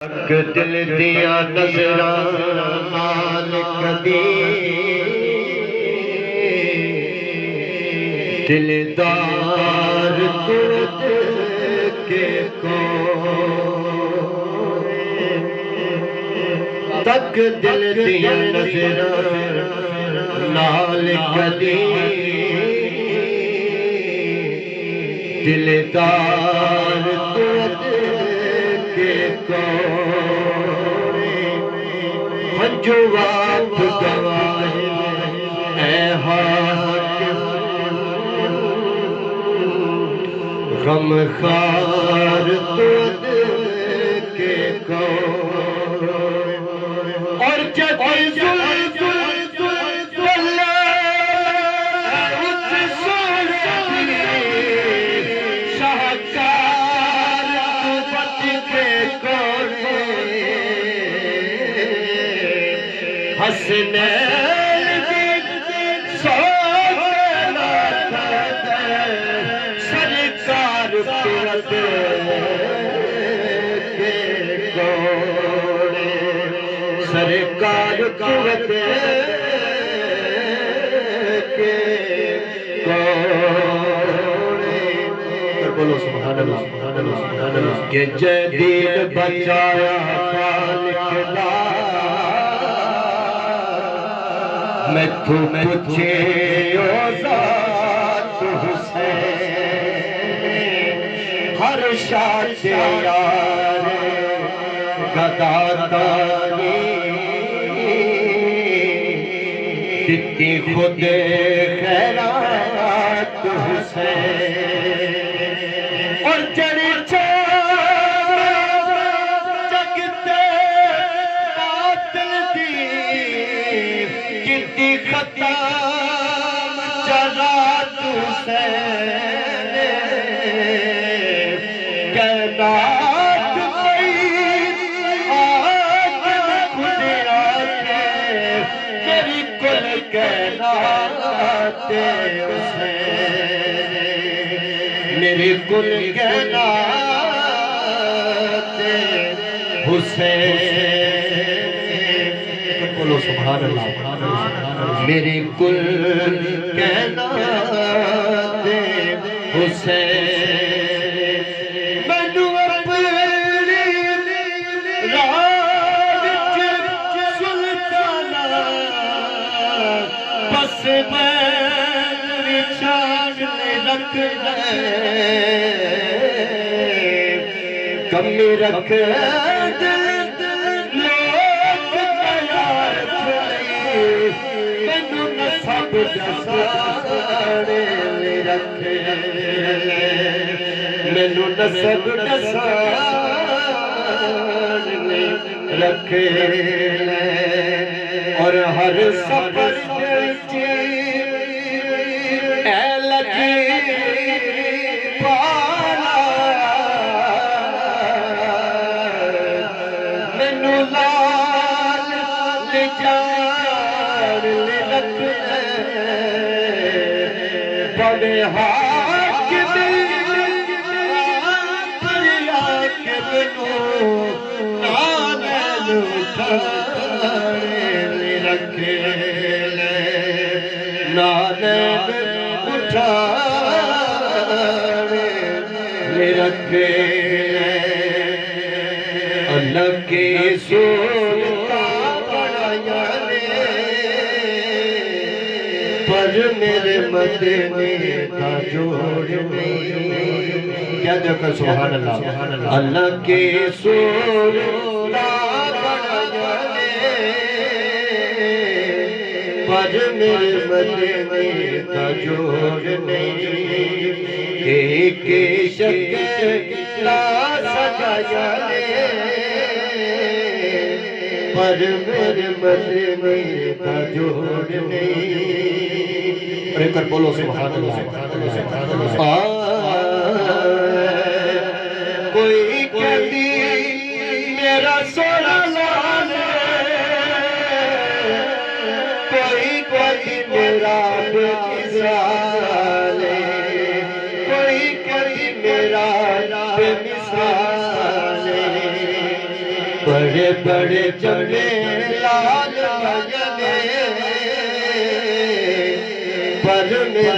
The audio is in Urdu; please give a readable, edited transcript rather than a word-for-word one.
دل دیا نظران نال کدی دلدار ترد کے کون تک دل دیا نظران نال کدی دلدار ترد کے کون جواب گواہ اے حاکم غم خار ترد کے کون اور جب حسنین سرکار ترد کے کون سرکار ترد کے کون بولو سبحان اللہ سبحان اللہ سبحان اللہ کہ جدید بچایا خالق لا میں تو پوچھے او ذات حسین ہر شاہ یار گداداری کتنی خود خیرات حسین اور جڑی ختم جرات حسین کائنات خود آتے میری کل کائنات حسین میری کل کائنات حسین بولو سبحان اللہ میری کل کائنات حسین مینو اپنی راہ وچ سلطانہ بس میں چھاڑنے رکھ کمی رکھ سب دسانے رکھے مینو نسب دسانے رکھے اور ہر سفر اے لگی پالا مینو لال لجار رکھے بڑے حاکم حاکم نو نالین اٹھانے رکھے نالین اٹھانے رکھے اللہ کے سلطان بنایا پر میرے مدینے کا جوڑ نہیں کیا دیکھا سبحان اللہ اللہ کے سلطان بنایا پر میرے مدینے کا جوڑ نہیں ایک شکل سجایا پر میرے مدینے کا جوڑ نہیں کر بولو سبحان اللہ کوئی کہتی میرا سونا لال کوئی کہتی میرا بے مثال کوئی کہتی میرا بے مثال بڑے بڑے جمے لال بجنے پر میرے